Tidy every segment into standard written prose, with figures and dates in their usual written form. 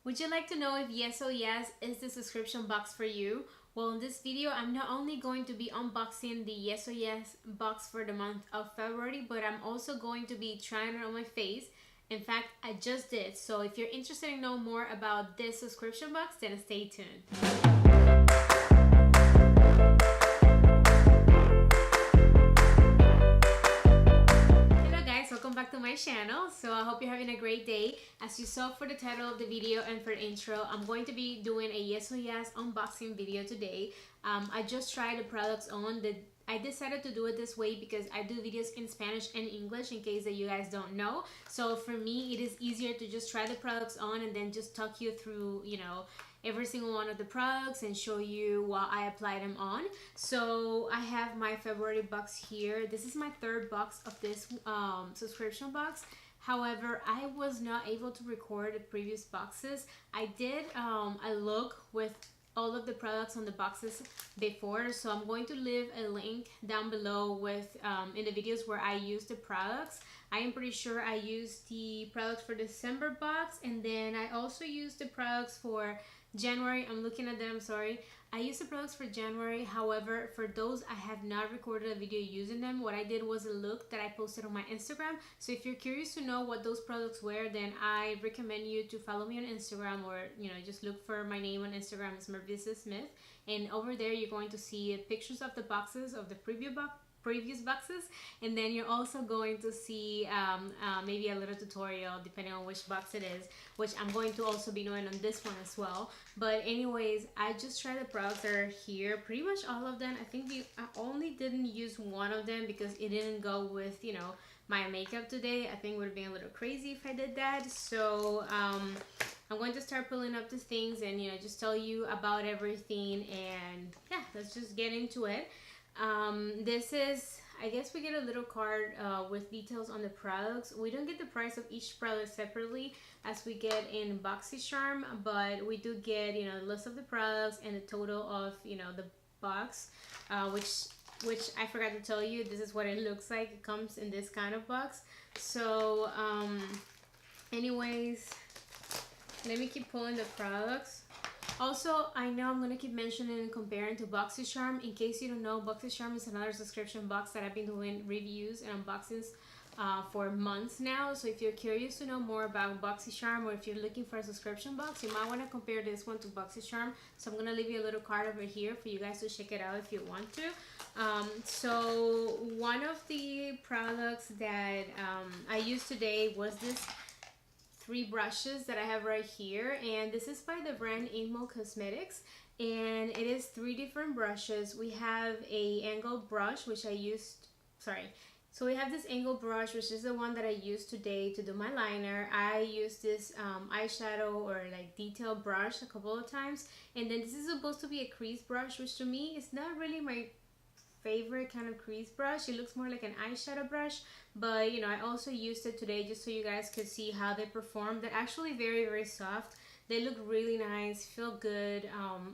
Would you like to know if Yes or Yes is the subscription box for you? Well, in this video, I'm not only going to be unboxing the Yes or Yes box for the month of February, but I'm also going to be trying it on my face. In fact, I just did. So if you're interested in knowing more about this subscription box, then stay tuned. Welcome back to my channel. So I hope you're having a great day. As you saw for the title of the video and for the intro, I'm going to be doing a Yes or Yes unboxing video today. I just tried the products on. I decided to do it this way because I do videos in Spanish and English in case that you guys don't know. So for me, it is easier to just try the products on and then just talk you through, every single one of the products and show you while I apply them on. So I have my February box here. This is my third box of this subscription box. However, I was not able to record the previous boxes. I did a look with all of the products on the boxes before, so I'm going to leave a link down below with in the videos where I use the products. I am pretty sure I used the products for December box, and then I also used the products for January. I'm looking at them, sorry. I used the products for January. However, for those, I have not recorded a video using them. What I did was a look that I posted on my Instagram. So if you're curious to know what those products were, then I recommend you to follow me on Instagram, or just look for my name on Instagram. It's Mervice Smith, and over there you're going to see pictures of the boxes of the previous boxes, and then you're also going to see maybe a little tutorial depending on which box it is, which I'm going to also be doing on this one as well. But anyways, I just tried the products that are here, pretty much all of them. I think I only didn't use one of them because it didn't go with my makeup today. I think it would have been a little crazy if I did that. So I'm going to start pulling up the things and just tell you about everything, and yeah, let's just get into it. This is, I guess we get a little card with details on the products. We don't get the price of each product separately as we get in BoxyCharm, but we do get the list of the products and the total of the box, which I forgot to tell you, this is what it looks like. It comes in this kind of box. So anyways, let me keep pulling the products. Also, I know I'm going to keep mentioning and comparing to BoxyCharm. In case you don't know, BoxyCharm is another subscription box that I've been doing reviews and unboxings for months now. So if you're curious to know more about BoxyCharm, or if you're looking for a subscription box, you might want to compare this one to BoxyCharm. So I'm going to leave you a little card over here for you guys to check it out if you want to. So one of the products that I used today was this 3 brushes that I have right here, and this is by the brand Inmo Cosmetics, and it is 3 different brushes. We have a angled brush, which I used, so we have this angled brush, which is the one that I used today to do my liner. I used this eyeshadow or like detail brush a couple of times, and then this is supposed to be a crease brush, which to me is not really my favorite kind of crease brush. It looks more like an eyeshadow brush, but I also used it today just so you guys could see how they perform. They're actually very, very soft. They look really nice, feel good.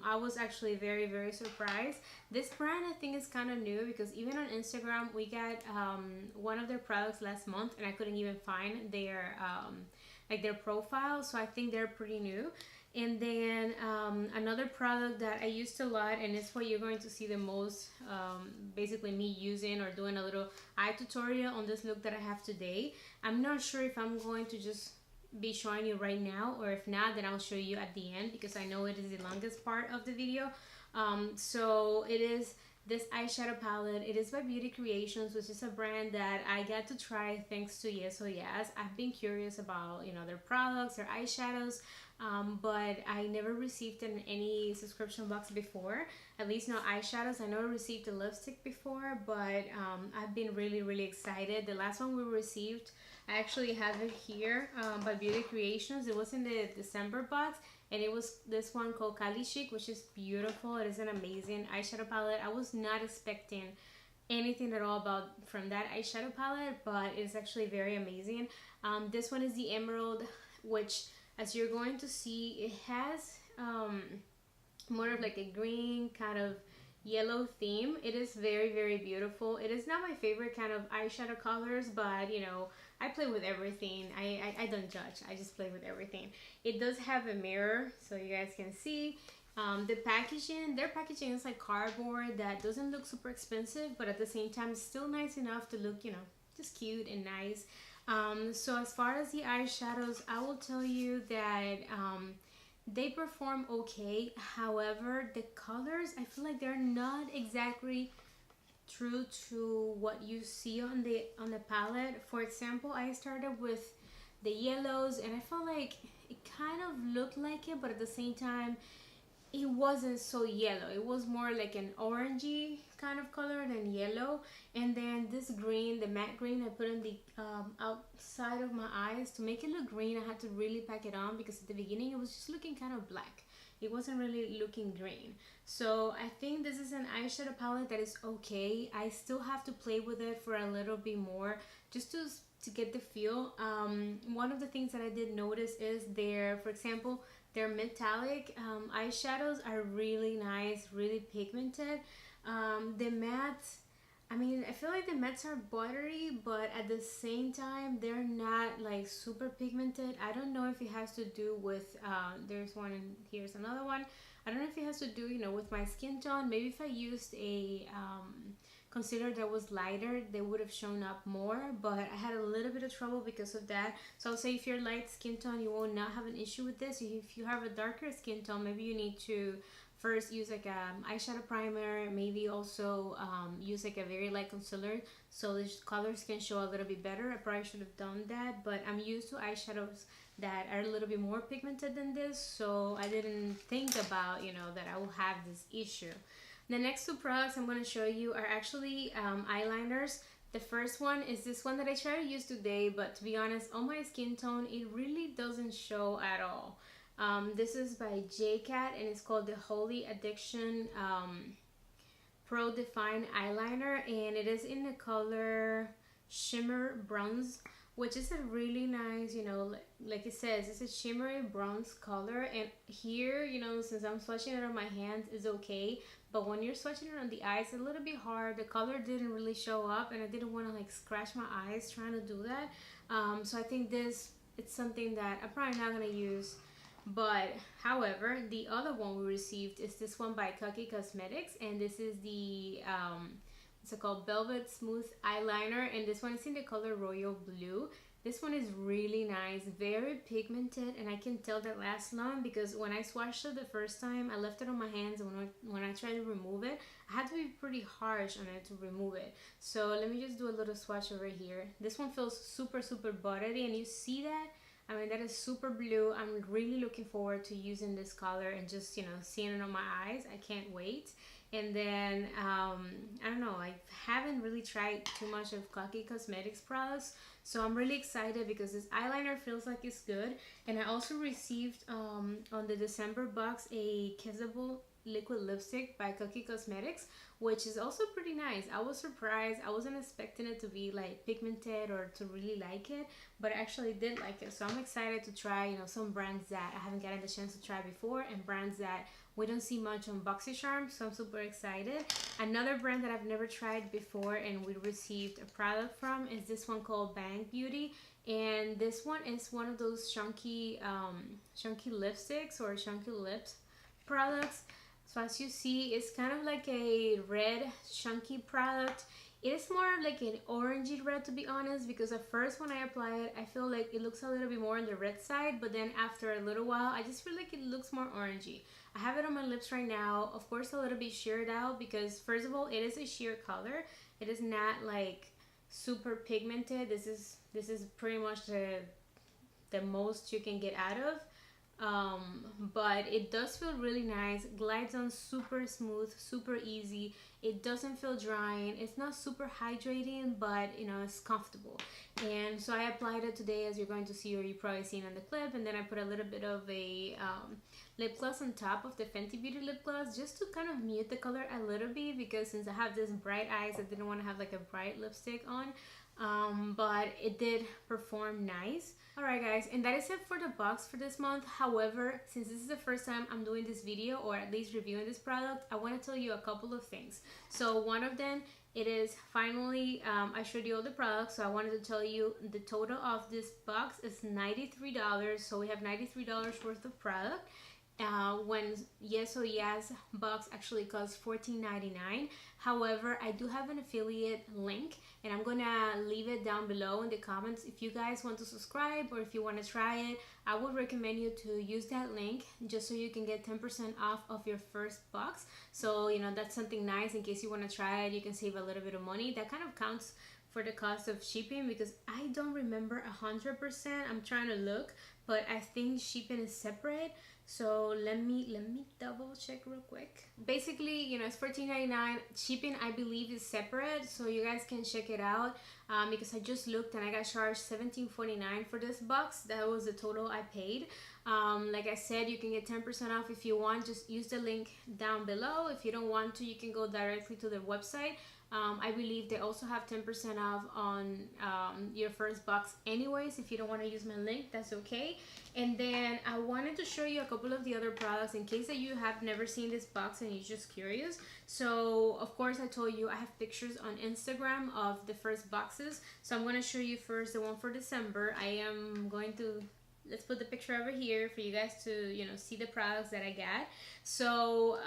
I was actually very, very surprised. This brand I think is kind of new because even on Instagram we got one of their products last month and I couldn't even find their their profile, so I think they're pretty new. And then another product that I used a lot, and it's what you're going to see the most, basically me using or doing a little eye tutorial on this look that I have today. I'm not sure if I'm going to just be showing you right now, or if not, then I'll show you at the end because I know it is the longest part of the video. So it is this eyeshadow palette. It is by Beauty Creations, which is a brand that I got to try thanks to Yes or Yes. I've been curious about their products, their eyeshadows, but I never received any subscription box before, at least not eyeshadows. I know I received a lipstick before, but I've been really, really excited. The last one we received, I actually have it here, by Beauty Creations. It was in the December box, and it was this one called Cali Chic, which is beautiful. It is an amazing eyeshadow palette. I was not expecting anything at all from that eyeshadow palette, but it's actually very amazing. This one is the Emerald, which, as you're going to see, it has more of like a green kind of yellow theme. It is very, very beautiful. It is not my favorite kind of eyeshadow colors, but I play with everything. I don't judge. I just play with everything. It does have a mirror so you guys can see. The packaging, their packaging is like cardboard that doesn't look super expensive, but at the same time it's still nice enough to look, you know, just cute and nice. So as far as the eyeshadows, I will tell you that they perform okay. However, the colors, I feel like they're not exactly true to what you see on the palette. For example, I started with the yellows and I felt like it kind of looked like it, but at the same time it wasn't so yellow. It was more like an orangey kind of color than yellow. And then this green, the matte green, I put in the outside of my eyes to make it look green. I had to really pack it on because at the beginning it was just looking kind of black. It wasn't really looking green. So I think this is an eyeshadow palette that is okay. I still have to play with it for a little bit more just to get the feel. One of the things that I did notice is for example, their metallic eyeshadows are really nice, really pigmented. The mattes, I mean, I feel like the mattes are buttery, but at the same time, they're not like super pigmented. I don't know if it has to do with, there's one and here's another one. I don't know if it has to do, you know, with my skin tone. Maybe if I used a concealer that was lighter, they would have shown up more, but I had a little bit of trouble because of that. So I'll say if you're light skin tone, you will not have an issue with this. If you have a darker skin tone, maybe you need to first use like a eyeshadow primer, maybe also use like a very light concealer so the colors can show a little bit better. I probably should have done that, but I'm used to eyeshadows that are a little bit more pigmented than this, so I didn't think about, you know, that I will have this issue. The next two products I'm going to show you are actually eyeliners. The first one is this one that I try to use today, but to be honest, on my skin tone, it really doesn't show at all. This is by JCat and it's called the Holy Addiction Pro Define Eyeliner, and it is in the color Shimmer Bronze, which is a really nice, you know, like it says, it's a shimmery bronze color. And here, you know, since I'm swatching it on my hands, it's okay, but when you're swatching it on the eyes, it's a little bit hard. The color didn't really show up and I didn't want to like scratch my eyes trying to do that. So I think it's something that I'm probably not going to use. But however, the other one we received is this one by Cookie Cosmetics, and this is the it's called Velvet Smooth Eyeliner, and this one is in the color Royal Blue. This one is really nice, very pigmented, and I can tell that lasts long because when I swatched it the first time, I left it on my hands, and when I tried to remove it, I had to be pretty harsh on it to remove it. So let me just do a little swatch over here. This one feels super, super buttery, and you see that? I mean, that is super blue. I'm really looking forward to using this color and just, you know, seeing it on my eyes. I can't wait. And then, I don't know, I haven't really tried too much of Cookie Cosmetics products, so I'm really excited because this eyeliner feels like it's good. And I also received on the December box a kissable liquid lipstick by Cookie Cosmetics, which is also pretty nice. I was surprised. I wasn't expecting it to be like pigmented or to really like it, but I actually did like it. So I'm excited to try, you know, some brands that I haven't gotten the chance to try before and brands that we don't see much on BoxyCharm, so I'm super excited. Another brand that I've never tried before and we received a product from is this one called Bang Beauty, and this one is one of those chunky lipsticks or chunky lips products. So as you see, it's kind of like a red chunky product. It is more like an orangey red, to be honest, because at first when I apply it, I feel like it looks a little bit more on the red side, but then after a little while, I just feel like it looks more orangey. I have it on my lips right now, of course a little bit sheared out because first of all, it is a sheer color. It is not like super pigmented. This is pretty much the most you can get out of. But it does feel really nice, glides on super smooth, super easy. It doesn't feel drying. It's not super hydrating, but you know, it's comfortable. And so I applied it today, as you're going to see, or you've probably seen on the clip, and then I put a little bit of a lip gloss on top of the Fenty Beauty lip gloss just to kind of mute the color a little bit, because since I have this bright eyes, I didn't want to have like a bright lipstick on. But it did perform nice. Alright guys, and that is it for the box for this month. However, since this is the first time I'm doing this video, or at least reviewing this product, I want to tell you a couple of things. So one of them it is finally, I showed you all the products, so I wanted to tell you the total of this box is $93. So we have $93 worth of product. When Yes or Yes box actually costs $14.99. However, I do have an affiliate link, and I'm gonna leave it down below in the comments. If you guys want to subscribe or if you want to try it, I would recommend you to use that link just so you can get 10% off of your first box. So you know, that's something nice in case you want to try it. You can save a little bit of money. That kind of counts for the cost of shipping, because I don't remember 100%. I'm trying to look, but I think shipping is separate. So let me double check real quick. Basically, you know, it's $14.99. Shipping, I believe, is separate, so you guys can check it out, because I just looked and I got charged $17.49 for this box. That was the total I paid. Like I said, you can get 10% off if you want. Just use the link down below. If you don't want to, you can go directly to their website. I believe they also have 10% off on your first box anyways. If you don't want to use my link, that's okay. And then I wanted to show you a couple of the other products in case that you have never seen this box and you're just curious. So of course, I told you I have pictures on Instagram of the first boxes. So I'm going to show you first the one for December. I am going to, let's put the picture over here for you guys to, you know, see the products that I got. So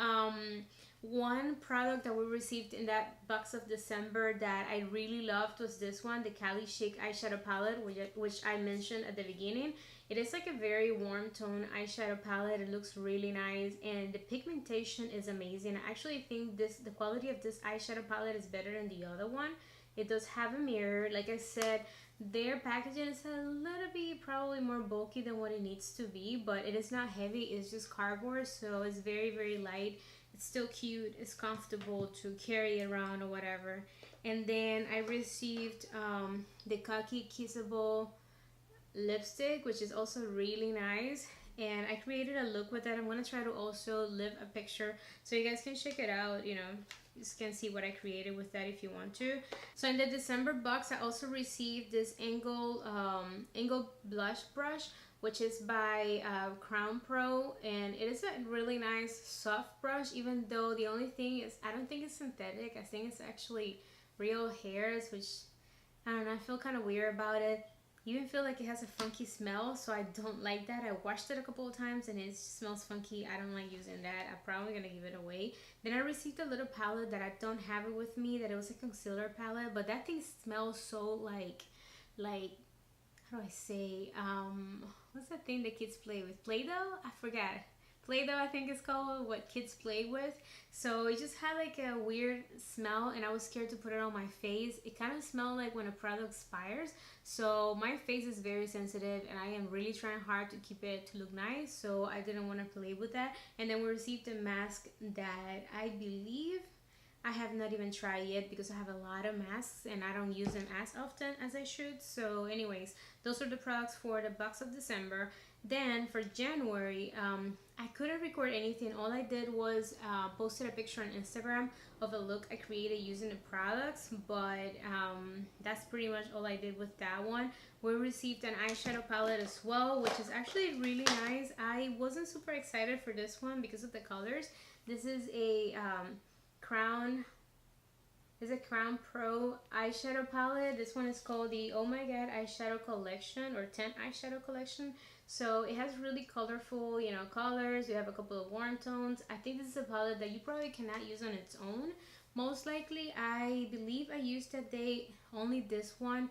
one product that we received in that box of December that I really loved was this one, the Cali Chic eyeshadow palette, which I mentioned at the beginning. It is like a very warm tone eyeshadow palette. It looks really nice, and the pigmentation is amazing. I actually think the quality of this eyeshadow palette is better than the other one. It does have a mirror. Like I said, their packaging is a little bit probably more bulky than what it needs to be, but it is not heavy. It's just cardboard, so it's very, very light. It's still cute. It's comfortable to carry around or whatever. And then I received the Khaki Kissable lipstick, which is also really nice, and I created a look with it. I'm gonna try to also leave a picture so you guys can check it out. You know, you just can see what I created with that if you want to. So in the December box, I also received this angle blush brush, which is by Crayon Pro, and it is a really nice soft brush, even though the only thing is I don't think it's synthetic. I think it's actually real hairs, which I don't know, I feel kind of weird about it. Even feel like it has a funky smell, so I don't like that. I washed it a couple of times and it smells funky. I don't like using that. I'm probably gonna give it away. Then I received a little palette that I don't have it with me, that it was a concealer palette, but that thing smells so like how do I say, what's that thing that kids play with? Play-Doh? I forgot. Play-Doh, I think it's called, what kids play with. So it just had like a weird smell, and I was scared to put it on my face. It kind of smelled like when a product expires. So my face is very sensitive, and I am really trying hard to keep it to look nice, so I didn't want to play with that. And then we received a mask that I believe I have not even tried yet, because I have a lot of masks and I don't use them as often as I should. So anyways, those are the products for the box of December. Then for January, I couldn't record anything. All I did was posted a picture on Instagram of a look I created using the products, but that's pretty much all I did with that one. We received an eyeshadow palette as well, which is actually really nice. I wasn't super excited for this one because of the colors. This is a Crayon Pro eyeshadow palette. This one is called the Oh My God eyeshadow collection, or 10 eyeshadow collection. So it has really colorful, you know, colors. We have a couple of warm tones. I think this is a palette that you probably cannot use on its own. Most likely, I believe I used that day only this one,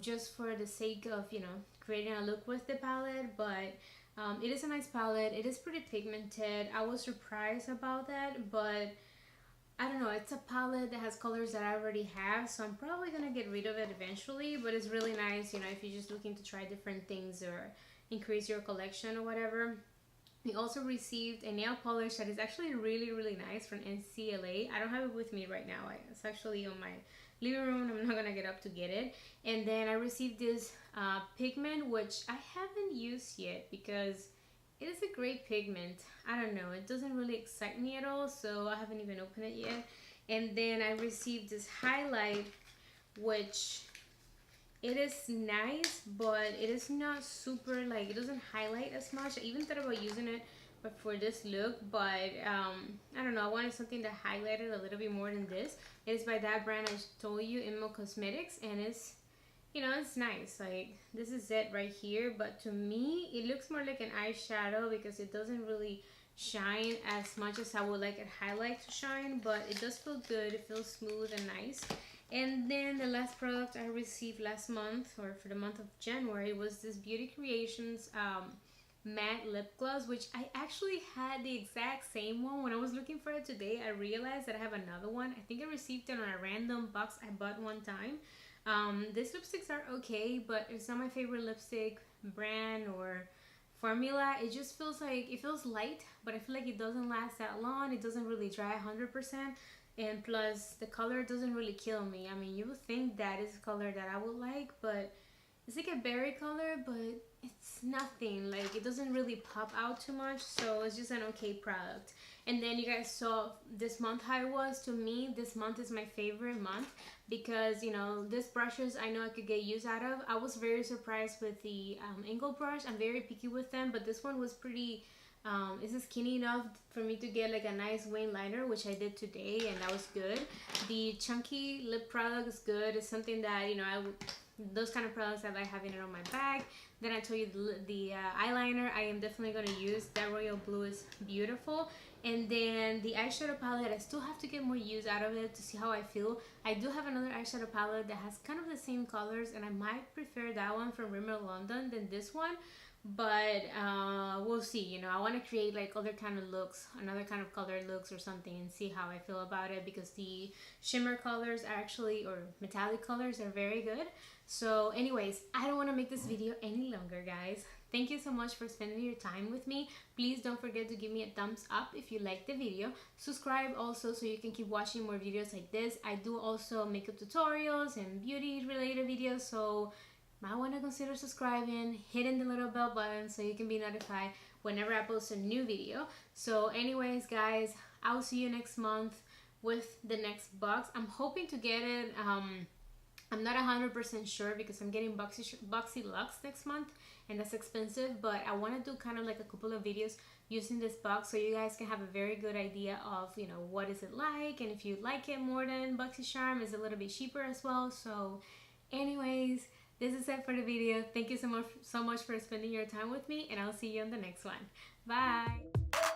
just for the sake of, you know, creating a look with the palette. But it is a nice palette. It is pretty pigmented. I was surprised about that, but I don't know, it's a palette that has colors that I already have, so I'm probably gonna get rid of it eventually. But it's really nice, you know, if you're just looking to try different things or increase your collection or whatever. We also received a nail polish that is actually really, really nice from NCLA. I don't have it with me right now. It's actually on my living room. I'm not gonna get up to get it. And then I received this pigment, which I haven't used yet because it is a great pigment. I don't know, it doesn't really excite me at all, so I haven't even opened it yet. And then I received this highlight, which it is nice, but it is not super, like, it doesn't highlight as much. I even thought about using it but for this look, but I don't know, I wanted something that highlighted a little bit more than this. It is by that brand I told you, Inmo Cosmetics, and it's, you know, it's nice. Like, this is it right here, but to me it looks more like an eyeshadow because it doesn't really shine as much as I would like it highlight to shine, but it does feel good. It feels smooth and nice. And then the last product I received last month, or for the month of January, was this Beauty Creations matte lip gloss, which I actually had the exact same one. When I was looking for it today, I realized that I have another one. I think I received it on a random box I bought one time. These lipsticks are okay, but it's not my favorite lipstick brand or formula. It just feels like, it feels light, but I feel like it doesn't last that long. It doesn't really dry 100%, and plus the color doesn't really kill me. I mean, you would think that is a color that I would like, but it's like a berry color, but it's nothing. Like, it doesn't really pop out too much, so it's just an okay product. And then you guys saw this month how it was. To me, this month is my favorite month because, you know, these brushes I know I could get use out of. I was very surprised with the angle brush. I'm very picky with them, but this one was pretty it's skinny enough for me to get like a nice wing liner, which I did today, and that was good. The chunky lip product is good. It's something that, you know, those kind of products I like having it on my bag. Then I told you the eyeliner I am definitely going to use. That royal blue is beautiful. And then the eyeshadow palette, I still have to get more use out of it to see how I feel. I do have another eyeshadow palette that has kind of the same colors, and I might prefer that one from Rimmel London than this one. But we'll see. You know, I want to create like other kind of looks, another kind of colored looks or something, and see how I feel about it, because the shimmer colors are actually, or metallic colors, are very good. So anyways, I don't want to make this video any longer, guys. Thank you so much for spending your time with me. Please don't forget to give me a thumbs up if you like the video. Subscribe also so you can keep watching more videos like this. I do also makeup tutorials and beauty related videos, so might want to consider subscribing, hitting the little bell button so you can be notified whenever I post a new video. So anyways, guys, I'll see you next month with the next box. I'm hoping to get it, I'm not 100% sure because I'm getting Boxy Luxe next month, and that's expensive, but I want to do kind of like a couple of videos using this box so you guys can have a very good idea of, you know, what is it like, and if you like it more than BoxyCharm, it's a little bit cheaper as well. So anyways, this is it for the video. Thank you so much for spending your time with me, and I'll see you on the next one. Bye!